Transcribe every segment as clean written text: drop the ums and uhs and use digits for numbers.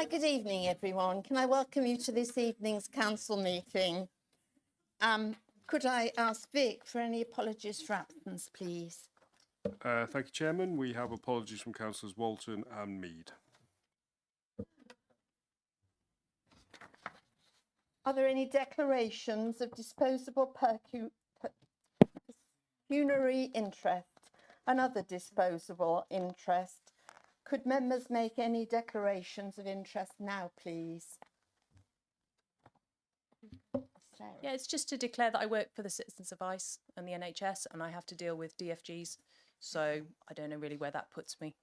Good evening, everyone. Can I welcome you to this evening's council meeting? Could I ask Vic for any apologies for absence, please? Thank you, Chairman. We have apologies from Councillors Walton and Mead. Are there any declarations of disposable pecuniary interest and other disposable interest? Could members make any declarations of interest now, please? Sarah. Yeah, it's just to declare that I work for the Citizens Advice and the NHS, and I have to deal with DFGs. So I don't know really where that puts me,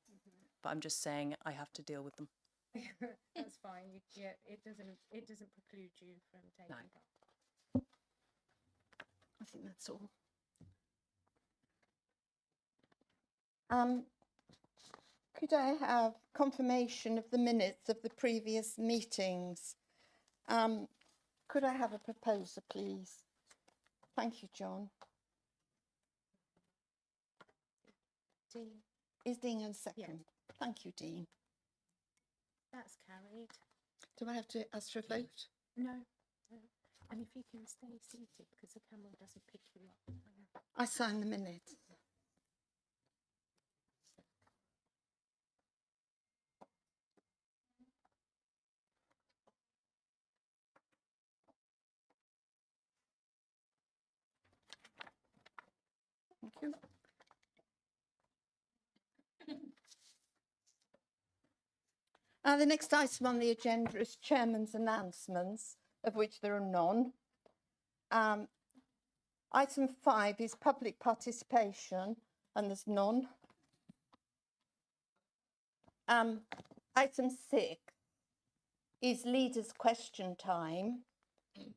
but I'm just saying I have to deal with them. That's fine. It doesn't preclude you from taking part. I think that's all. Could I have confirmation of the minutes of the previous meetings? Could I have a proposer, please? Thank you, John. Dean, Is Dean a second? Yeah. Thank you, Dean. that's carried. Do I have to ask for a vote? No. And if you can stay seated because the camera doesn't pick you up. I sign the minutes. Thank you. The next item on the agenda is Chairman's announcements, of which there are none. Item 5 is public participation, and there's none. Item 6 is leaders' question time,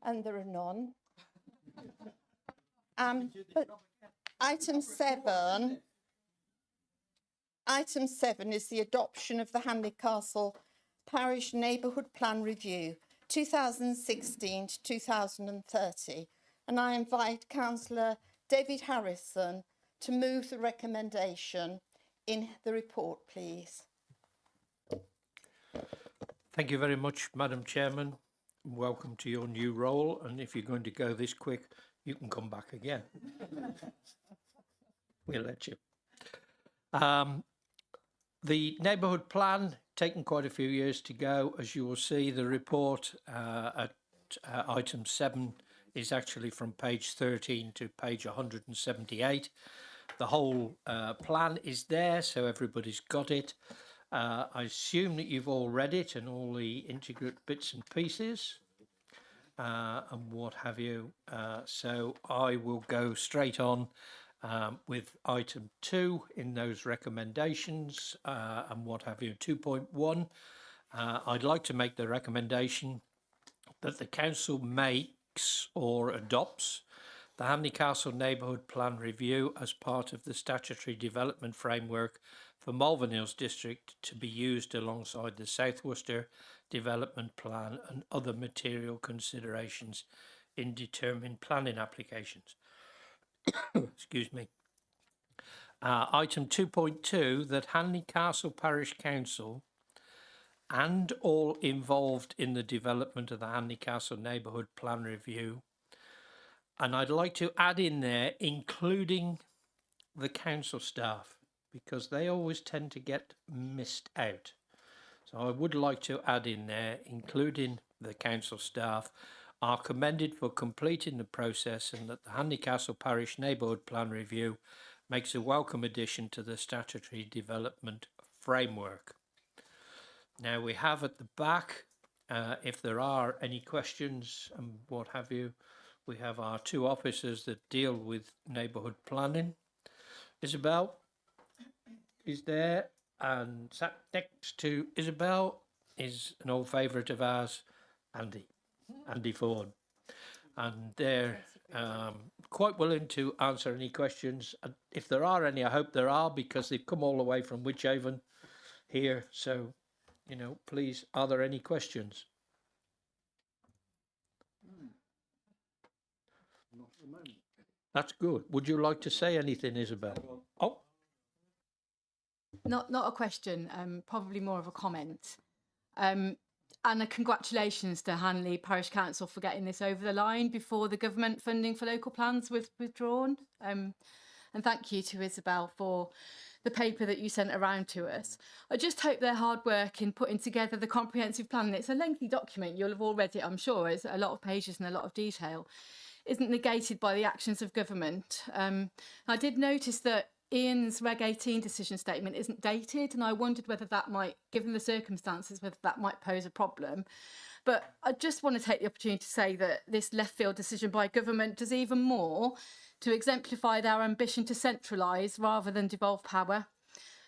and there are none. But item 7 is the adoption of the Hanley Castle Parish Neighbourhood Plan Review 2016 to 2030. And I invite Councillor David Harrison to move the recommendation in the report, please. Thank you very much, Madam Chairman. Welcome to your new role. And if you're going to go this quick, you can come back again. We'll let you. The neighbourhood plan, taken quite a few years to go. As you will see, the report at item 7 is actually from page 13 to page 178. The whole plan is there, so everybody's got it. I assume that you've all read it and all the intricate bits and pieces and what have you. So I will go straight on with item 2 in those recommendations and what have you. 2.1, I'd like to make the recommendation that the council makes or adopts the Hanley Castle Neighbourhood Plan Review as part of the statutory development framework for Malvern Hills District to be used alongside the South Worcester Development Plan and other material considerations in determining planning applications. Excuse me. Item 2.2, that Hanley Castle Parish Council and all involved in the development of the Hanley Castle Neighbourhood Plan Review, and I'd like to add in there including the council staff, because they always tend to get missed out. So I would like to add in there including the council staff are commended for completing the process, and that the Hanley Castle Parish Neighbourhood Plan Review makes a welcome addition to the statutory development framework. Now we have at the back, if there are any questions and what have you, we have our 2 officers that deal with neighbourhood planning. Isabel is there, and sat next to Isabel is an old favourite of ours, Andy Ford, and they're quite willing to answer any questions. And if there are any, I hope there are, because they've come all the way from Wychavon here. So, you know, please, are there any questions? That's good. Would you like to say anything, Isabel? Oh, Not a question, probably more of a comment. And a congratulations to Hanley Parish Council for getting this over the line before the government funding for local plans was withdrawn. And thank you to Isabel for the paper that you sent around to us. I just hope their hard work in putting together the comprehensive plan, and it's a lengthy document, you'll have all read it, I'm sure, it's a lot of pages and a lot of detail, isn't negated by the actions of government. I did notice that Ian's Reg 18 decision statement isn't dated, and I wondered whether that might, given the circumstances, whether that might pose a problem. But I just want to take the opportunity to say that this left field decision by government does even more to exemplify their ambition to centralise rather than devolve power.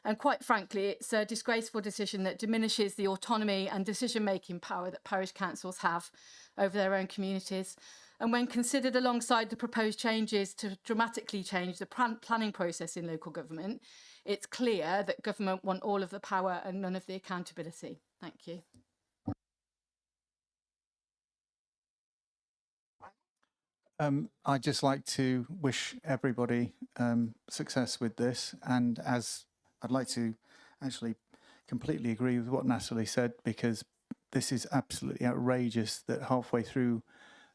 And quite frankly, it's a disgraceful decision that diminishes the autonomy and decision-making power that parish councils have over their own communities. And when considered alongside the proposed changes to dramatically change the planning process in local government, it's clear that government want all of the power and none of the accountability. Thank you. I'd just like to wish everybody success with this, and as I'd like to actually completely agree with what Natalie said, because this is absolutely outrageous that halfway through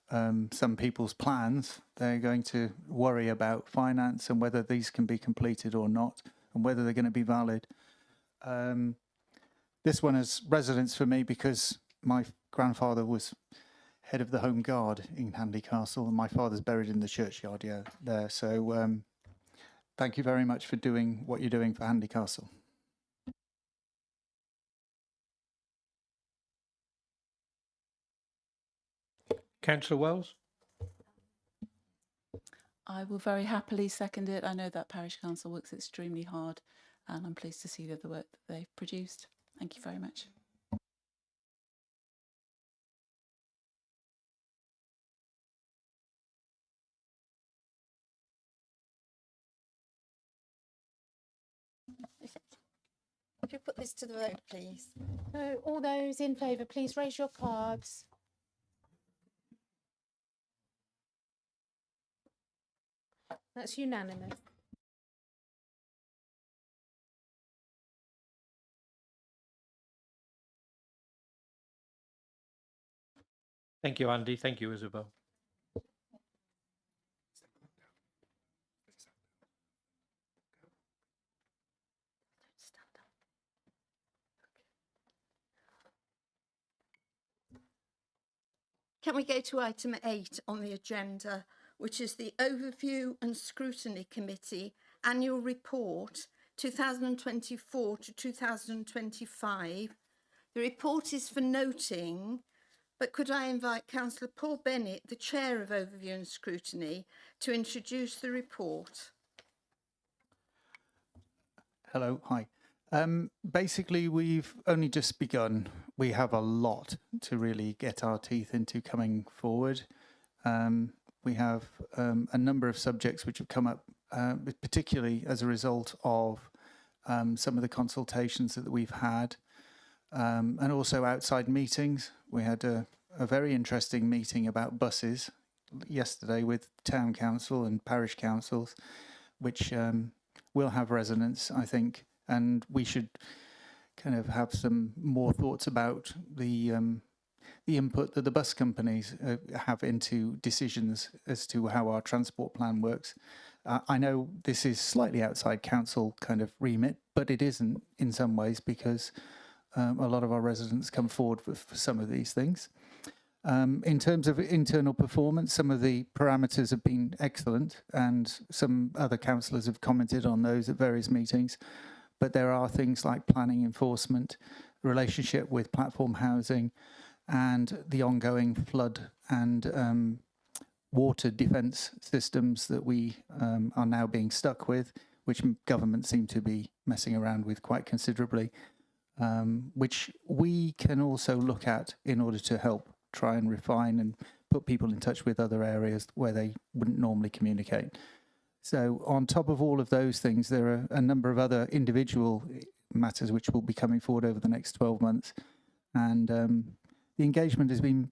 some people's plans, they're going to worry about finance and whether these can be completed or not, and whether they're going to be valid. This one has resonance for me because my grandfather was head of the Home Guard in Hanley Castle, and my father's buried in the churchyard there. So thank you very much for doing what you're doing for Hanley Castle. Councillor Wells? I will very happily second it. I know that Parish Council works extremely hard, and I'm pleased to see the work that they've produced. Thank you very much. Could you put this to the vote, please? So all those in favour, please raise your cards. That's unanimous. Thank you, Andy. Thank you, Isabel. Can we go to item 8 on the agenda, which is the Overview and Scrutiny Committee Annual Report 2024 to 2025. The report is for noting, but could I invite Councillor Paul Bennett, the Chair of Overview and Scrutiny, to introduce the report? Hello, hi. Basically, we've only just begun. We have a lot to really get our teeth into coming forward. We have a number of subjects which have come up, particularly as a result of some of the consultations that we've had, and also outside meetings. We had a very interesting meeting about buses yesterday with town council and parish councils, which will have resonance, I think, and we should kind of have some more thoughts about the input that the bus companies have into decisions as to how our transport plan works. I know this is slightly outside council kind of remit, but it isn't in some ways, because a lot of our residents come forward for some of these things. In terms of internal performance, some of the parameters have been excellent, and some other councillors have commented on those at various meetings. But there are things like planning enforcement, relationship with platform housing, and the ongoing flood and water defence systems that we are now being stuck with, which government seem to be messing around with quite considerably, which we can also look at in order to help try and refine and put people in touch with other areas where they wouldn't normally communicate. So on top of all of those things, there are a number of other individual matters which will be coming forward over the next 12 months. And the engagement has been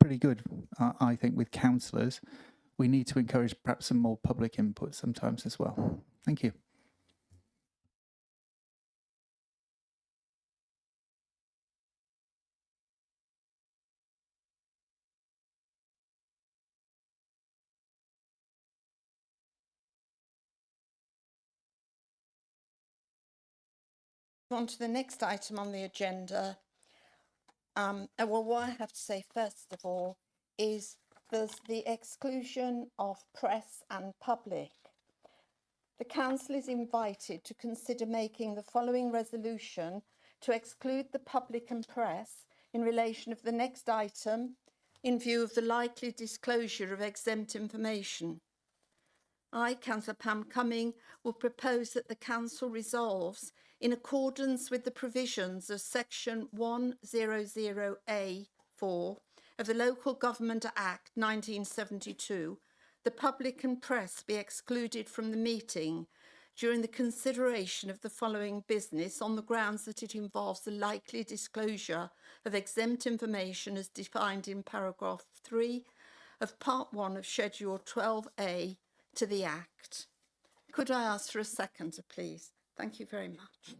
pretty good, I think, with councillors. We need to encourage perhaps some more public input sometimes as well. Thank you. On to the next item on the agenda. Well, what I have to say first of all is there's the exclusion of press and public. The council is invited to consider making the following resolution to exclude the public and press in relation of the next item in view of the likely disclosure of exempt information. I, Councillor Pam Cumming, will propose that the council resolves in accordance with the provisions of section 100A(4) of the Local Government Act 1972, the public and press be excluded from the meeting during the consideration of the following business on the grounds that it involves the likely disclosure of exempt information as defined in paragraph 3 of part 1 of Schedule 12A to the Act. Could I ask for a seconder, please? Thank you very much.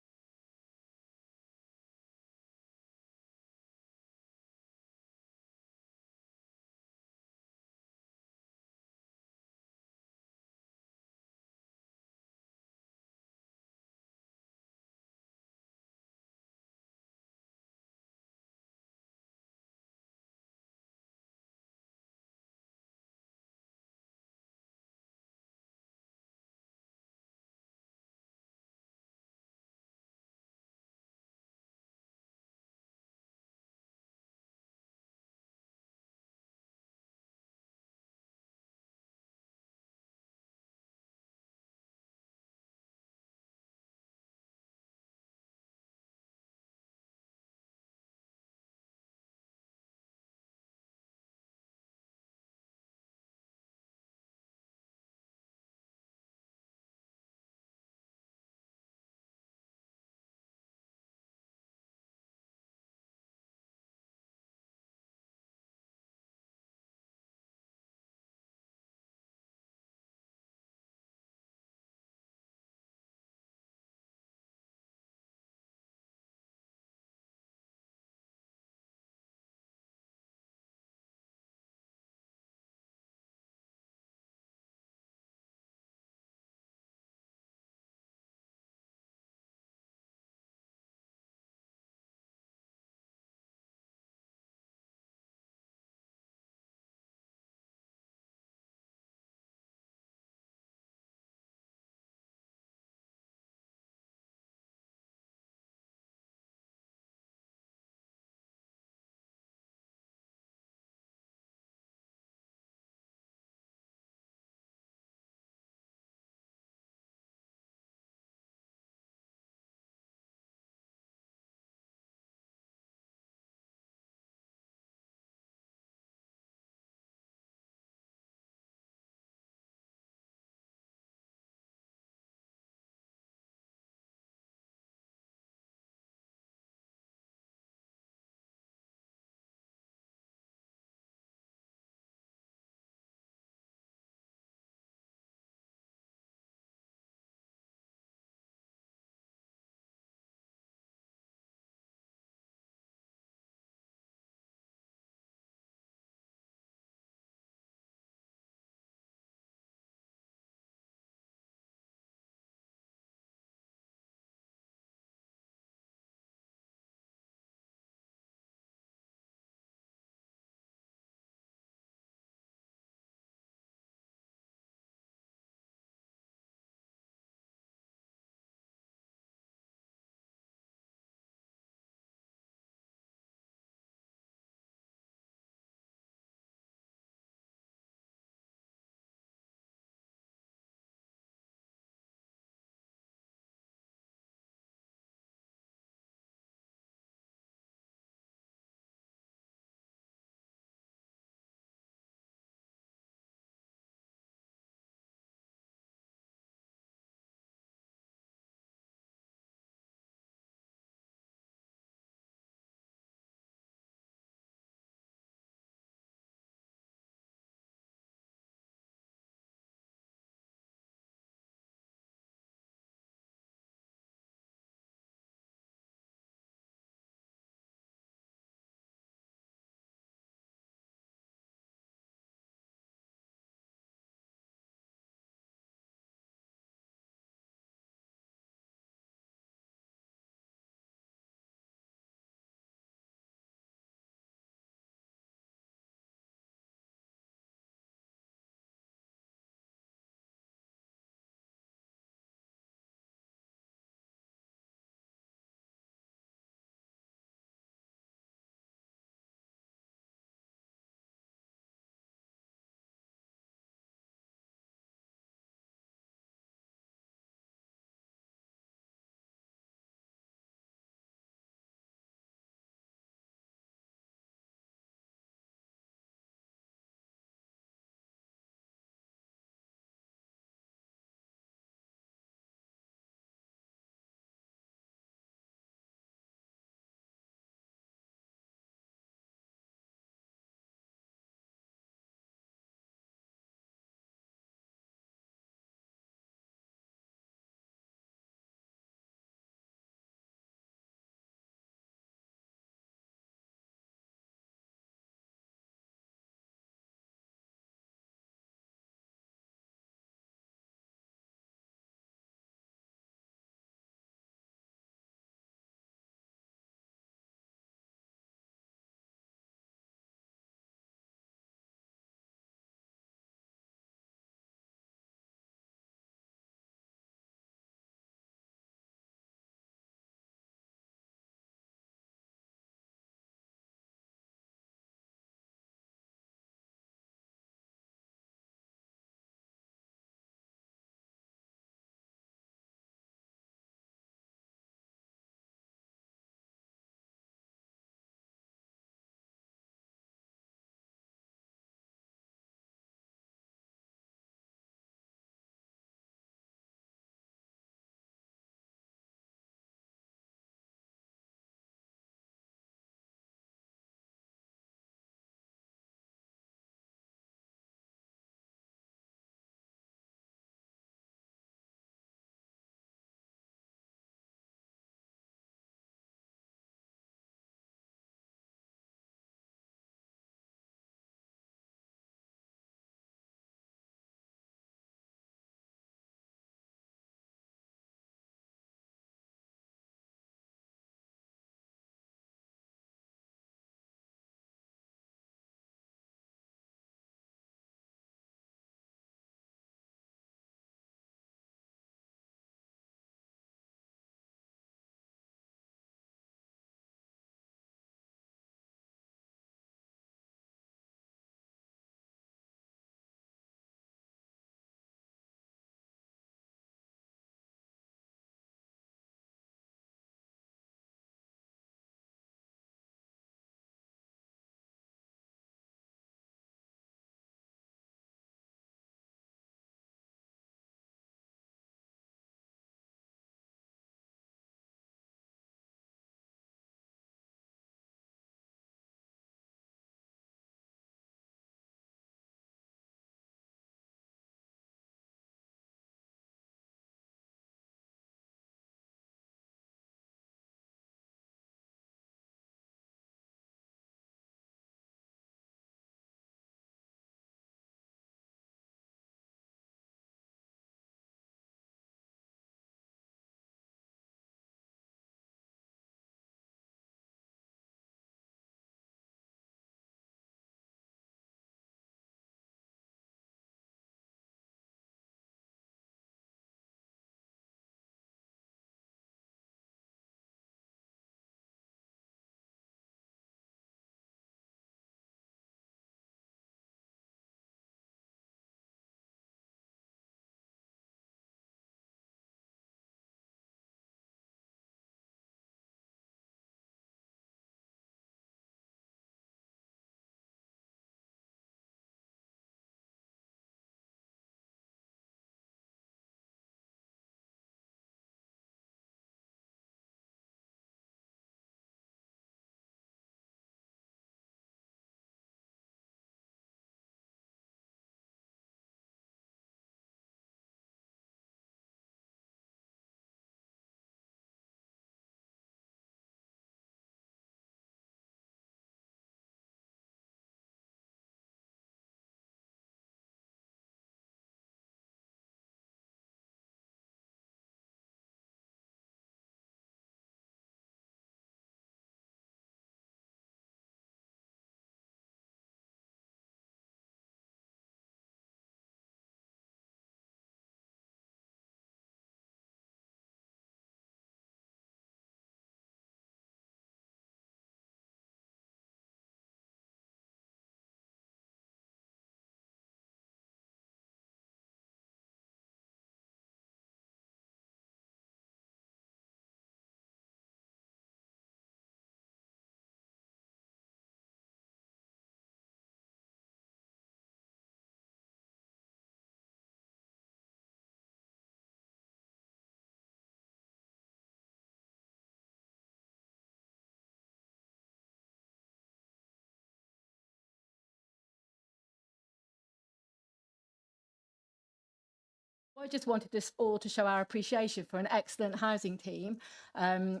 I just wanted us all to show our appreciation for an excellent housing team. And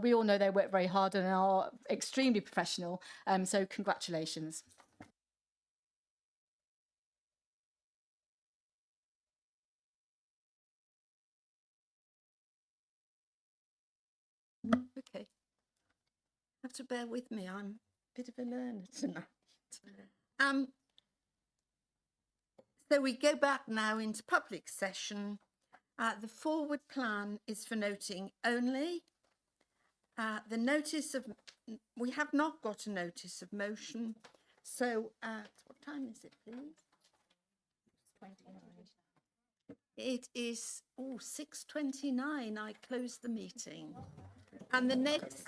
we all know they work very hard and are extremely professional. So congratulations. Okay. Have to bear with me. I'm a bit of a learner tonight. So we go back now into public session. The forward plan is for noting only. The notice of, we have not got a notice of motion. So at, what time is it, please? 29. It is, 6:29. I close the meeting. And the next